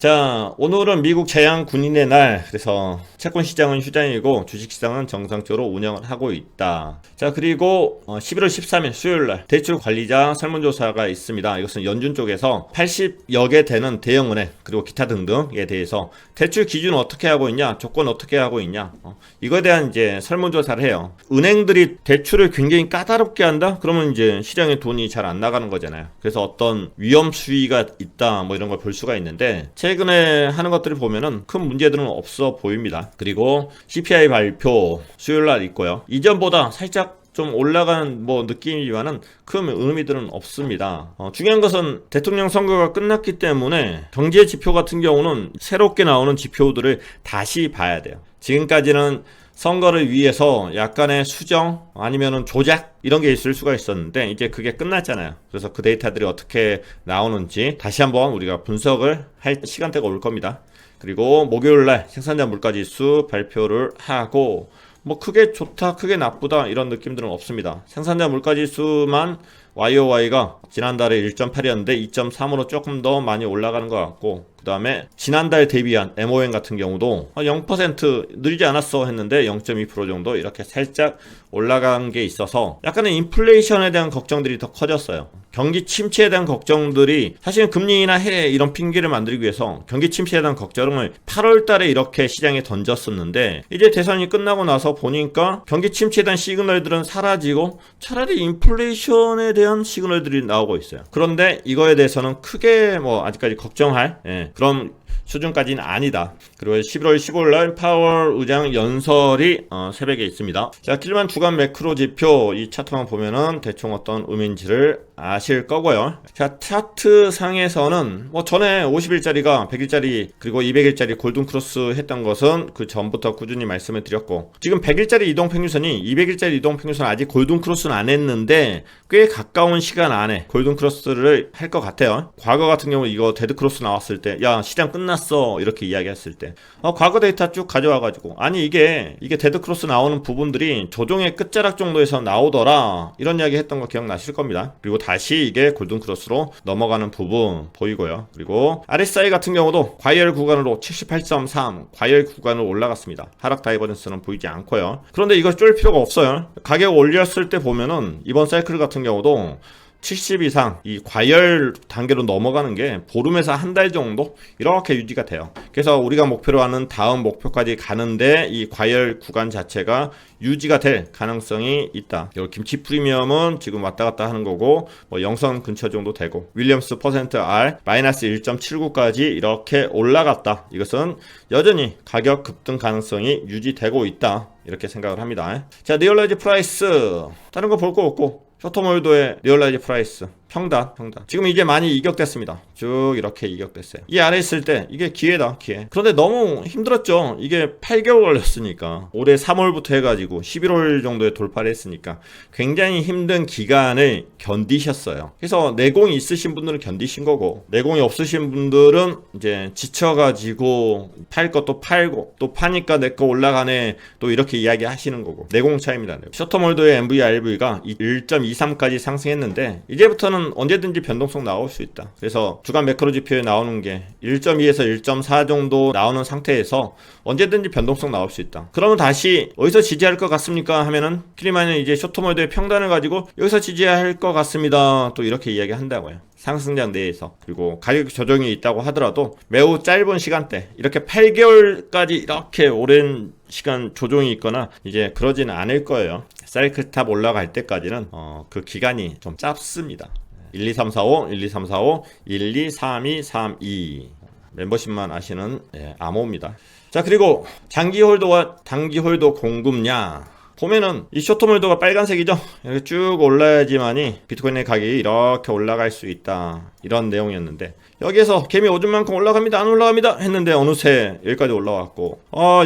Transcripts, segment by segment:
자, 오늘은 미국 제양 군인의 날. 그래서 채권 시장은 휴장이고 주식 시장은 정상적으로 운영을 하고 있다. 자, 그리고 11월 13일 수요일 날 대출 관리자 설문조사가 있습니다. 이것은 연준 쪽에서 80여 개 되는 대형은행 그리고 기타 등등에 대해서 대출 기준 어떻게 하고 있냐, 조건 어떻게 하고 있냐, 이거에 대한 이제 설문조사를 해요. 은행들이 대출을 굉장히 까다롭게 한다? 그러면 이제 시장에 돈이 잘 안 나가는 거잖아요. 그래서 어떤 위험 수위가 있다, 뭐 이런 걸 볼 수가 있는데 최근에 하는 것들을 보면은 큰 문제들은 없어 보입니다. 그리고 CPI 발표 수요일 날 있고요. 이전보다 살짝 좀 올라간 뭐 느낌이지만은 큰 의미들은 없습니다. 중요한 것은 대통령 선거가 끝났기 때문에 경제 지표 같은 경우는 새롭게 나오는 지표들을 다시 봐야 돼요. 지금까지는 선거를 위해서 약간의 수정 아니면은 조작 이런 게 있을 수가 있었는데 이제 그게 끝났잖아요. 그래서 그 데이터들이 어떻게 나오는지 다시 한번 우리가 분석을 할 시간대가 올 겁니다. 그리고 목요일날 생산자 물가지수 발표를 하고 뭐 크게 좋다 크게 나쁘다 이런 느낌들은 없습니다. 생산자 물가지수만 YOY가 지난달에 1.8이었는데 2.3으로 조금 더 많이 올라가는 것 같고, 그 다음에 지난달 대비한 MOM 같은 경우도 0% 늘지 않았어 했는데 0.2% 정도 이렇게 살짝 올라간 게 있어서 약간의 인플레이션에 대한 걱정들이 더 커졌어요. 경기 침체에 대한 걱정들이 사실은 금리 인하 해 이런 핑계를 만들기 위해서 경기 침체에 대한 걱정을 8월 달에 이렇게 시장에 던졌었는데 이제 대선이 끝나고 나서 보니까 경기 침체에 대한 시그널들은 사라지고 차라리 인플레이션에 대한 시그널들이 나오고 있어요. 그런데 이거에 대해서는 크게 뭐 아직까지 걱정할 그런 수준까지는 아니다. 그리고 11월 15일 날 파월 의장 연설이 새벽에 있습니다. 자, 길만 주간 매크로 지표 이 차트만 보면은 대충 어떤 의미인지를 아실 거고요. 자, 차트 상에서는 뭐 전에 50일짜리가 100일짜리 그리고 200일짜리 골든 크로스 했던 것은 그 전부터 꾸준히 말씀을 드렸고, 지금 100일짜리 이동 평균선이 200일짜리 이동 평균선 아직 골든 크로스는 안 했는데 꽤 가까운 시간 안에 골든 크로스를 할 것 같아요. 과거 같은 경우 이거 데드 크로스 나왔을 때 야 시장 끝났어 이렇게 이야기했을 때 과거 데이터 쭉 가져와가지고 아니 이게 데드 크로스 나오는 부분들이 조정의 끝자락 정도에서 나오더라 이런 이야기 했던 거 기억나실 겁니다. 그리고 다시 이게 골든 크로스로 넘어가는 부분 보이고요. 그리고 RSI 같은 경우도 과열 구간으로 78.3 과열 구간으로 올라갔습니다. 하락 다이버전스는 보이지 않고요. 그런데 이걸 쫄 필요가 없어요. 가격 올렸을 때 보면은 이번 사이클 같은 경우도 70 이상 이 과열 단계로 넘어가는 게 보름에서 한 달 정도 이렇게 유지가 돼요. 그래서 우리가 목표로 하는 다음 목표까지 가는데 이 과열 구간 자체가 유지가 될 가능성이 있다. 김치 프리미엄은 지금 왔다 갔다 하는 거고 뭐 영선 근처 정도 되고 윌리엄스 퍼센트 R 마이너스 1.79까지 이렇게 올라갔다. 이것은 여전히 가격 급등 가능성이 유지되고 있다. 이렇게 생각을 합니다. 자, 리얼라이즈 프라이스 다른 거 볼 거 없고 쇼트몰도의 리얼라이즈 프라이스 평단 지금 이제 많이 이격됐습니다. 쭉 이렇게 이격됐어요. 이 아래 있을 때 이게 기회다 기회. 그런데 너무 힘들었죠. 이게 8개월 걸렸으니까 올해 3월부터 해가지고 11월 정도에 돌파를 했으니까 굉장히 힘든 기간을 견디셨어요. 그래서 내공이 있으신 분들은 견디신 거고 내공이 없으신 분들은 이제 지쳐가지고 팔 것도 팔고 또 파니까 내 거 올라가네 또 이렇게 이야기 하시는 거고 내공 차이입니다. 셔터몰도의 MVRV가 1.23까지 상승했는데 이제부터는 언제든지 변동성 나올 수 있다. 그래서 주간 매크로 지표에 나오는 게 1.2에서 1.4 정도 나오는 상태에서 언제든지 변동성 나올 수 있다. 그러면 다시 어디서 지지할 것 같습니까? 하면은 키리마는 이제 쇼트몰드의 평단을 가지고 여기서 지지할 것 같습니다. 또 이렇게 이야기한다고요. 상승장 내에서. 그리고 가격 조정이 있다고 하더라도 매우 짧은 시간대 이렇게 8개월까지 이렇게 오랜 시간 조정이 있거나 이제 그러지는 않을 거예요. 사이클 탑 올라갈 때까지는 그 기간이 좀 짧습니다. 1, 2, 3, 4, 5, 1, 2, 3, 4, 5, 1, 2, 3, 2, 3, 2 멤버십만 아시는 암호입니다. 자, 그리고 장기 홀더와 단기 홀더 공급량 보면은 이 쇼트몰더가 빨간색이죠. 이렇게 쭉 올라야지만이 비트코인의 가격이 이렇게 올라갈 수 있다 이런 내용이었는데 여기에서 개미 오줌 만큼 올라갑니다 안 올라갑니다 했는데 어느새 여기까지 올라왔고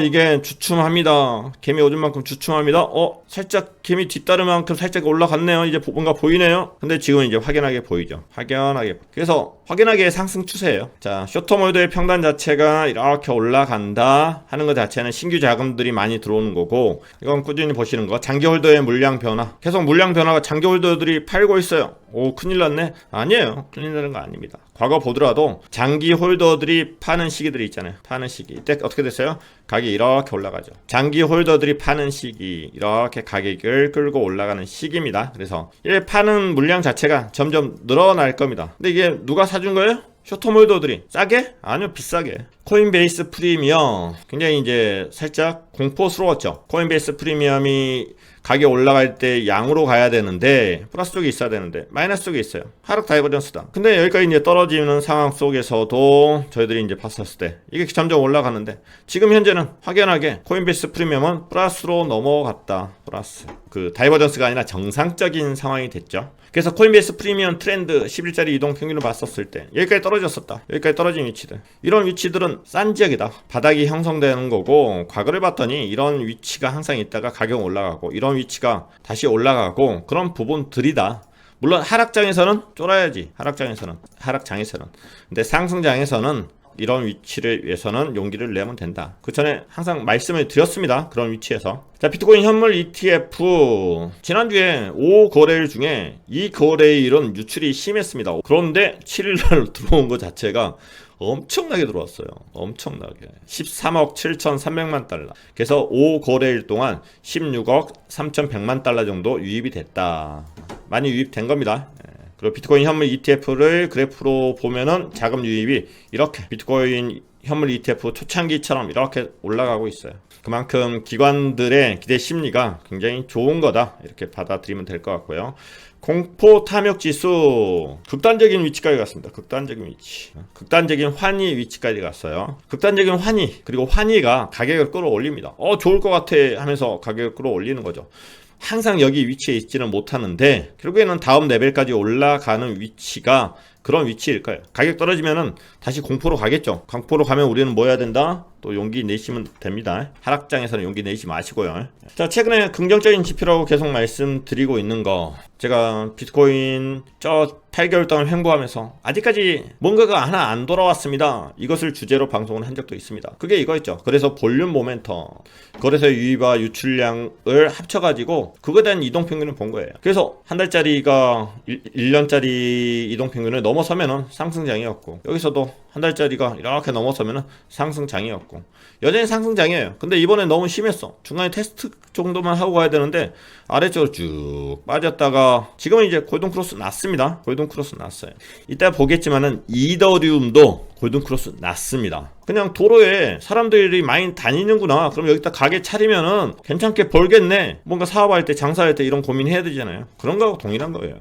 이게 주춤합니다. 개미 오줌 만큼 주춤합니다. 살짝 개미 뒤따르 만큼 살짝 올라갔네요. 이제 뭔가 보이네요. 근데 지금 이제 확연하게 보이죠. 확연하게. 그래서 확연하게 상승 추세예요. 자, 쇼트몰더의 평단 자체가 이렇게 올라간다 하는 것 자체는 신규 자금들이 많이 들어오는 거고 이건 꾸준히 보시는 거, 장기 홀더의 물량 변화. 계속 물량 변화가 장기 홀더들이 팔고 있어요. 오, 큰일 났네. 아니에요. 큰일 나는 거 아닙니다. 과거 보더라도 장기 홀더들이 파는 시기들이 있잖아요. 파는 시기. 이때 어떻게 됐어요? 가격이 이렇게 올라가죠. 장기 홀더들이 파는 시기, 이렇게 가격을 끌고 올라가는 시기입니다. 그래서 이 파는 물량 자체가 점점 늘어날 겁니다. 근데 이게 누가 사준 거예요? 쇼텀 홀더들이 싸게? 아니요, 비싸게. 코인베이스 프리미엄 굉장히 이제 살짝 공포스러웠죠. 코인베이스 프리미엄이 가격 올라갈 때 양으로 가야 되는데 플러스 쪽에 있어야 되는데 마이너스 쪽에 있어요. 하락 다이버전스다. 근데 여기까지 이제 떨어지는 상황 속에서도 저희들이 이제 봤었을 때 이게 점점 올라가는데 지금 현재는 확연하게 코인베이스 프리미엄은 플러스로 넘어갔다. 플러스. 그 다이버전스가 아니라 정상적인 상황이 됐죠. 그래서 코인베이스 프리미엄 트렌드 10일짜리 이동 평균을 봤었을 때 여기까지 떨어졌었다. 여기까지 떨어진 위치들. 이런 위치들은 싼 지역이다. 바닥이 형성되는 거고 과거를 봤더니 이런 위치가 항상 있다가 가격 올라가고 이런 위치가 다시 올라가고 그런 부분들이다. 물론 하락장에서는 쫄아야지. 하락장에서는. 근데 상승장에서는 이런 위치를 위해서는 용기를 내면 된다. 그 전에 항상 말씀을 드렸습니다. 그런 위치에서. 자, 비트코인 현물 ETF 지난주에 5거래일 중에 이 거래일은 유출이 심했습니다. 그런데 7일날 들어온 것 자체가 엄청나게 들어왔어요. 엄청나게. 13억 7,300만 달러. 그래서 5거래일 동안 16억 3,100만 달러 정도 유입이 됐다. 많이 유입된 겁니다. 그리고 비트코인 현물 ETF를 그래프로 보면은 자금 유입이 이렇게 비트코인 현물 ETF 초창기처럼 이렇게 올라가고 있어요. 그만큼 기관들의 기대 심리가 굉장히 좋은 거다. 이렇게 받아들이면 될 것 같고요. 공포 탐욕 지수 극단적인 위치까지 갔습니다. 극단적인 환희 위치까지 갔어요. 극단적인 환희, 그리고 환희가 가격을 끌어올립니다. 좋을 것 같아 하면서 가격을 끌어올리는 거죠. 항상 여기 위치에 있지는 못하는데 결국에는 다음 레벨까지 올라가는 위치가 그런 위치일 거예요. 가격 떨어지면은 다시 공포로 가겠죠. 공포로 가면 우리는 뭐 해야 된다? 또 용기 내시면 됩니다. 하락장에서는 용기 내시 마시고요. 자, 최근에 긍정적인 지표라고 계속 말씀드리고 있는 거, 제가 비트코인 8개월 동안 횡보하면서 아직까지 뭔가가 하나 안 돌아왔습니다. 이것을 주제로 방송을 한 적도 있습니다. 그게 이거였죠. 그래서 볼륨 모멘텀, 거래소 유입과 유출량을 합쳐가지고 그거에 대한 이동평균을 본 거예요. 그래서 한 달짜리가 1년짜리 이동평균을 넘어서면은 상승장이었고, 여기서도 한 달짜리가 이렇게 넘어서면은 상승장이었고, 여전히 상승장이에요. 근데 이번에 너무 심했어. 중간에 테스트 정도만 하고 가야 되는데 아래쪽으로 쭉 빠졌다가 지금은 이제 골든크로스 났습니다. 골든크로스 났어요. 이따 보겠지만은 이더리움도 골든크로스 났습니다. 그냥 도로에 사람들이 많이 다니는구나, 그럼 여기다 가게 차리면은 괜찮게 벌겠네, 뭔가 사업할 때 장사할 때 이런 고민해야 되잖아요. 그런 거하고 동일한 거예요.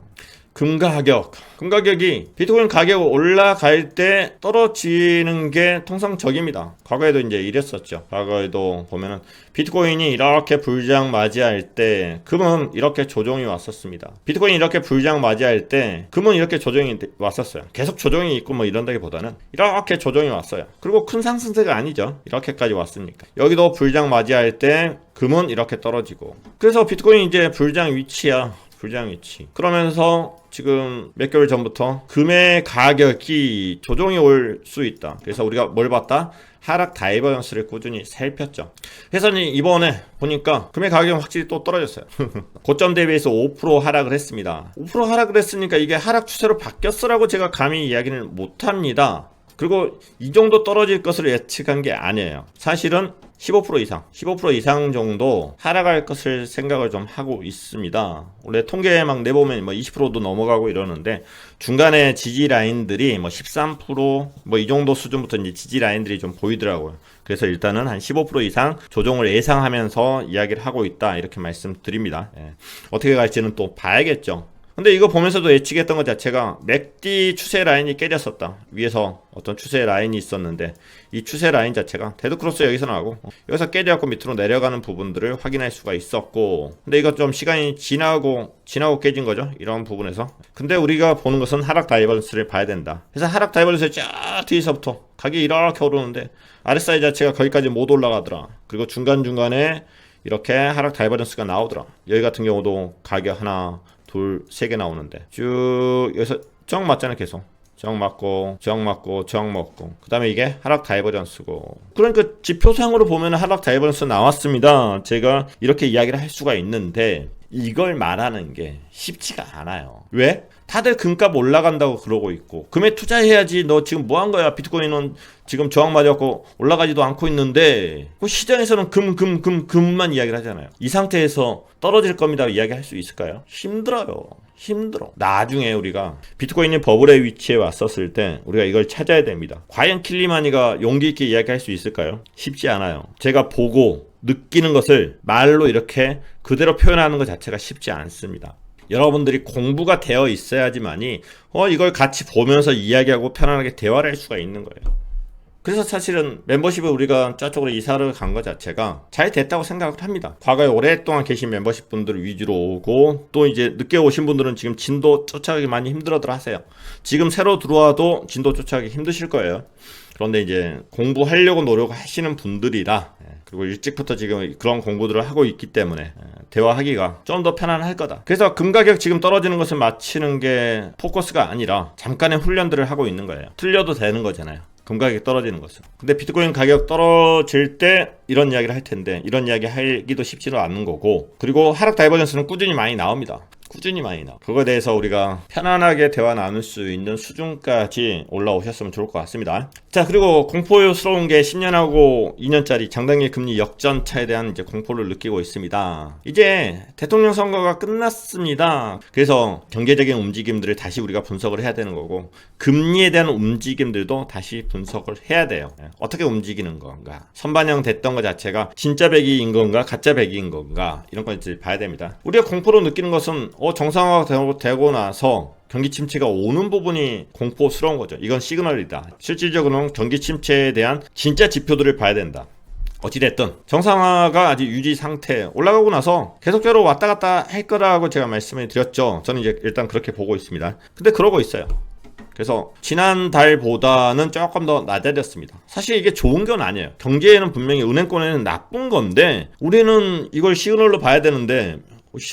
금 가격이 비트코인 가격 올라갈 때 떨어지는 게 통상적입니다. 과거에도 이제 이랬었죠. 과거에도 보면은 비트코인이 이렇게 불장 맞이할 때 금은 이렇게 조정이 왔었습니다. 비트코인이 이렇게 불장 맞이할 때 금은 이렇게 조정이 왔었어요. 계속 조정이 있고 뭐 이런다기보다는 이렇게 조정이 왔어요. 그리고 큰 상승세가 아니죠. 이렇게까지 왔으니까. 여기도 불장 맞이할 때 금은 이렇게 떨어지고, 그래서 비트코인이 이제 불장 위치야. 그러면서 지금 몇 개월 전부터 금의 가격이 조정이 올 수 있다. 그래서 우리가 뭘 봤다? 하락 다이버전스를 꾸준히 살폈죠. 그래서 이번에 보니까 금의 가격은 확실히 또 떨어졌어요. 고점 대비해서 5% 하락을 했습니다. 5% 하락을 했으니까 이게 하락 추세로 바뀌었어라고 제가 감히 이야기는 못합니다. 그리고 이 정도 떨어질 것을 예측한 게 아니에요. 사실은 15% 이상 정도 하락할 것을 생각을 좀 하고 있습니다. 원래 통계 막 내보면 뭐 20%도 넘어가고 이러는데 중간에 지지 라인들이 뭐 13% 뭐 이 정도 수준부터 이제 지지 라인들이 좀 보이더라고요. 그래서 일단은 한 15% 이상 조정을 예상하면서 이야기를 하고 있다, 이렇게 말씀드립니다. 어떻게 갈지는 또 봐야겠죠. 근데 이거 보면서도 예측했던 것 자체가 맥디 추세 라인이 깨졌었다. 위에서 어떤 추세 라인이 있었는데 이 추세 라인 자체가 데드크로스 여기서 나오고 여기서 깨져갖고 밑으로 내려가는 부분들을 확인할 수가 있었고, 근데 이거 좀 시간이 지나고 깨진 거죠. 이런 부분에서. 근데 우리가 보는 것은 하락 다이버전스를 봐야 된다. 그래서 하락 다이버전스 쫙 뒤에서부터 가격이 이렇게 오르는데 RSI 자체가 거기까지 못 올라가더라. 그리고 중간중간에 이렇게 하락 다이버전스가 나오더라. 여기 같은 경우도 가격 하나 둘, 세 개 나오는데 쭉 여기서 쩍 맞잖아. 계속 저항 맞고 저항 맞고 저항 먹고 그 다음에 이게 하락 다이버전스고, 그러니까 지표상으로 보면 하락 다이버전스 나왔습니다. 제가 이렇게 이야기를 할 수가 있는데 이걸 말하는 게 쉽지가 않아요. 왜? 다들 금값 올라간다고 그러고 있고, 금에 투자해야지, 너 지금 뭐 한 거야, 비트코인은 지금 저항 맞았고 올라가지도 않고 있는데, 그 시장에서는 금만 이야기를 하잖아요. 이 상태에서 떨어질 겁니다 이야기할 수 있을까요? 힘들어요. 힘들어. 나중에 우리가 비트코인이 버블의 위치에 왔었을 때 우리가 이걸 찾아야 됩니다. 과연 킬리마니가 용기 있게 이야기할 수 있을까요? 쉽지 않아요. 제가 보고 느끼는 것을 말로 이렇게 그대로 표현하는 것 자체가 쉽지 않습니다. 여러분들이 공부가 되어 있어야지만이 이걸 같이 보면서 이야기하고 편안하게 대화를 할 수가 있는 거예요. 그래서 사실은 멤버십을 우리가 저쪽으로 이사를 간 것 자체가 잘 됐다고 생각을 합니다. 과거에 오랫동안 계신 멤버십 분들 위주로 오고, 또 이제 늦게 오신 분들은 지금 진도 쫓아가기 많이 힘들어들 하세요. 지금 새로 들어와도 진도 쫓아가기 힘드실 거예요. 그런데 이제 공부하려고 노력하시는 분들이라, 그리고 일찍부터 지금 그런 공부들을 하고 있기 때문에 대화하기가 좀 더 편안할 거다. 그래서 금 가격 지금 떨어지는 것을 맞히는 게 포커스가 아니라 잠깐의 훈련들을 하고 있는 거예요. 틀려도 되는 거잖아요, 금 가격이 떨어지는 것은. 근데 비트코인 가격 떨어질 때 이런 이야기를 할 텐데, 이런 이야기 하기도 쉽지는 않는 거고, 그리고 하락 다이버전스는 꾸준히 많이 나옵니다. 꾸준히 많이 나와. 그거에 대해서 우리가 편안하게 대화 나눌 수 있는 수준까지 올라오셨으면 좋을 것 같습니다. 자, 그리고 공포스러운 게 10년하고 2년짜리 장단기 금리 역전차에 대한 이제 공포를 느끼고 있습니다. 이제 대통령 선거가 끝났습니다. 그래서 경제적인 움직임들을 다시 우리가 분석을 해야 되는 거고, 금리에 대한 움직임들도 다시 분석을 해야 돼요. 어떻게 움직이는 건가, 선반영 됐던 것 자체가 진짜 배기인 건가 가짜 배기인 건가, 이런 걸 이제 봐야 됩니다. 우리가 공포로 느끼는 것은 정상화가 되고 나서 경기 침체가 오는 부분이 공포스러운 거죠. 이건 시그널이다. 실질적으로는 경기 침체에 대한 진짜 지표들을 봐야 된다. 어찌됐든 정상화가 아직 유지 상태, 올라가고 나서 계속적으로 왔다 갔다 할 거라고 제가 말씀을 드렸죠. 저는 이제 일단 그렇게 보고 있습니다. 근데 그러고 있어요. 그래서 지난달보다는 조금 더 낮아졌습니다. 사실 이게 좋은 건 아니에요. 경제에는 분명히, 은행권에는 나쁜 건데 우리는 이걸 시그널로 봐야 되는데,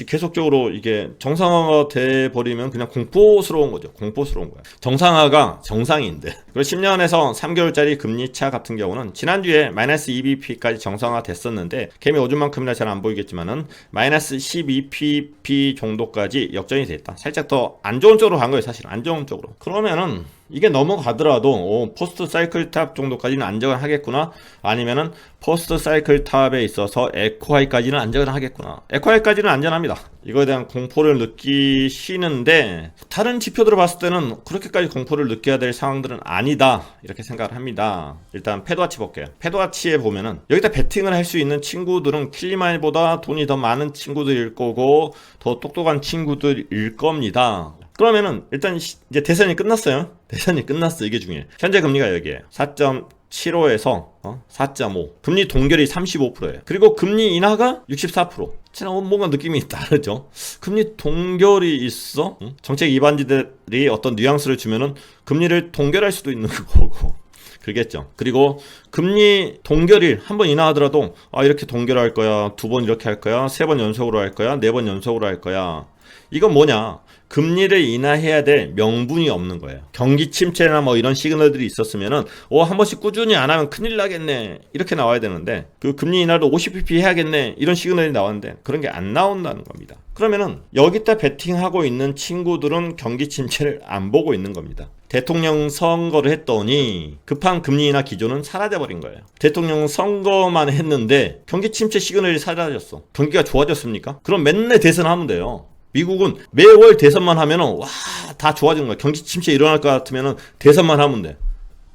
계속적으로 이게 정상화가 돼버리면 그냥 공포스러운 거죠. 공포스러운 거야. 정상화가 정상인데. 그리고 10년에서 3개월짜리 금리차 같은 경우는 지난주에 마이너스 2bp까지 정상화 됐었는데, 개미 오줌만큼이나 잘 안 보이겠지만은 마이너스 12pp 정도까지 역전이 됐다. 살짝 더 안 좋은 쪽으로 간 거예요. 사실 안 좋은 쪽으로. 그러면은 이게 넘어가더라도 포스트 사이클 탑 정도까지는 안정을 하겠구나, 아니면은 포스트 사이클 탑에 있어서 에코하이까지는 안정을 하겠구나. 에코하이까지는 안전합니다. 이거에 대한 공포를 느끼시는데, 다른 지표들을 봤을 때는 그렇게까지 공포를 느껴야 될 상황들은 아니다, 이렇게 생각을 합니다. 일단 패드와치 볼게요. 패드와치에 보면은 여기다 베팅을 할 수 있는 친구들은 킬리마니보다 돈이 더 많은 친구들일 거고 더 똑똑한 친구들일 겁니다. 그러면은 일단 이제 대선이 끝났어요. 대선이 끝났어. 이게 중요해. 현재 금리가 여기에요. 4.75에서 4.5. 금리 동결이 35%예요. 그리고 금리 인하가 64%. 지난 뭔가 느낌이 다르죠. 금리 동결이 있어? 정책 이반지들이 어떤 뉘앙스를 주면은 금리를 동결할 수도 있는 거고. 그러겠죠. 그리고 금리 동결일 한 번 인하하더라도 이렇게 동결할 거야, 두 번 이렇게 할 거야, 세 번 연속으로 할 거야, 네 번 연속으로 할 거야. 이건 뭐냐? 금리를 인하해야 될 명분이 없는 거예요. 경기 침체나 뭐 이런 시그널들이 있었으면은 한 번씩 꾸준히 안 하면 큰일 나겠네, 이렇게 나와야 되는데, 그 금리 인하도 50bp 해야겠네, 이런 시그널이 나왔는데 그런 게 안 나온다는 겁니다. 그러면은 여기다 베팅하고 있는 친구들은 경기 침체를 안 보고 있는 겁니다. 대통령 선거를 했더니 급한 금리 인하 기조는 사라져버린 거예요. 대통령 선거만 했는데 경기 침체 시그널이 사라졌어. 경기가 좋아졌습니까? 그럼 맨날 대선하면 돼요. 미국은 매월 대선만 하면은 다 좋아지는 거야. 경기 침체 일어날 것 같으면은 대선만 하면 돼.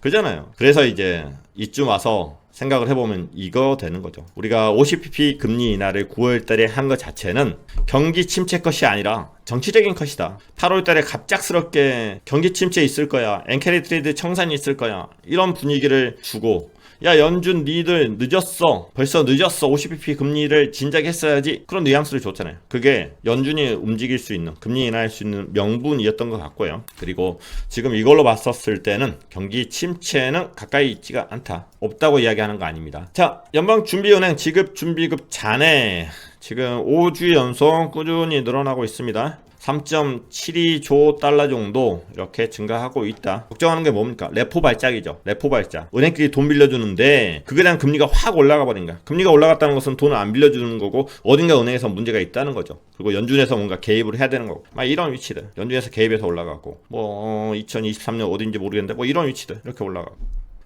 그러잖아요. 그래서 이제 이쯤 와서 생각을 해보면 이거 되는 거죠. 우리가 50bp 금리 인하를 9월 달에 한 것 자체는 경기 침체 컷이 아니라 정치적인 컷이다. 8월 달에 갑작스럽게 경기 침체 있을 거야, 엔캐리 트레이드 청산이 있을 거야, 이런 분위기를 주고, 야 연준 니들 늦었어, 벌써 늦었어, 50bp 금리를 진작에 했어야지, 그런 뉘앙스를 줬잖아요. 그게 연준이 움직일 수 있는, 금리 인하할 수 있는 명분이었던 것 같고요. 그리고 지금 이걸로 봤었을 때는 경기 침체는 가까이 있지가 않다, 없다고 이야기하는 거 아닙니다. 자, 연방준비은행 지급준비급 잔해 지금 5주 연속 꾸준히 늘어나고 있습니다. 3.72조 달러 정도 이렇게 증가하고 있다. 걱정하는 게 뭡니까? 레포 발작이죠. 레포 발작. 은행들이 돈 빌려주는데 그거에 대한 금리가 확 올라가 버린 거야. 금리가 올라갔다는 것은 돈을 안 빌려주는 거고 어딘가 은행에서 문제가 있다는 거죠. 그리고 연준에서 뭔가 개입을 해야 되는 거고 막 이런 위치들. 연준에서 개입해서 올라가고 2023년 어딘지 모르겠는데 이런 위치들 이렇게 올라가고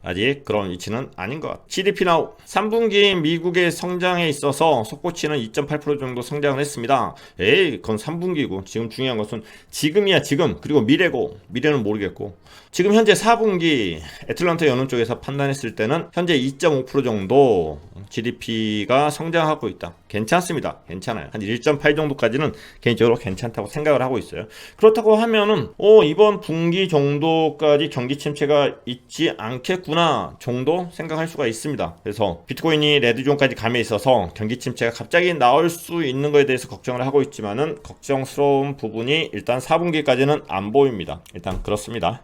아직 그런 위치는 아닌 것 같아요. GDP 나우 3분기 미국의 성장에 있어서 속보치는 2.8% 정도 성장을 했습니다. 그건 3분기고 지금 중요한 것은 지금이야 지금. 그리고 미래고 미래는 모르겠고 지금 현재 4분기 애틀랜타 연은 쪽에서 판단했을 때는 현재 2.5% 정도 GDP가 성장하고 있다. 괜찮습니다. 괜찮아요. 한 1.8 정도까지는 개인적으로 괜찮다고 생각을 하고 있어요. 그렇다고 하면은 이번 분기 정도까지 경기 침체가 있지 않겠구나 정도 생각할 수가 있습니다. 그래서 비트코인이 레드존까지 감에 있어서 경기 침체가 갑자기 나올 수 있는 것에 대해서 걱정을 하고 있지만은 걱정스러운 부분이 일단 4분기까지는 안 보입니다. 일단 그렇습니다.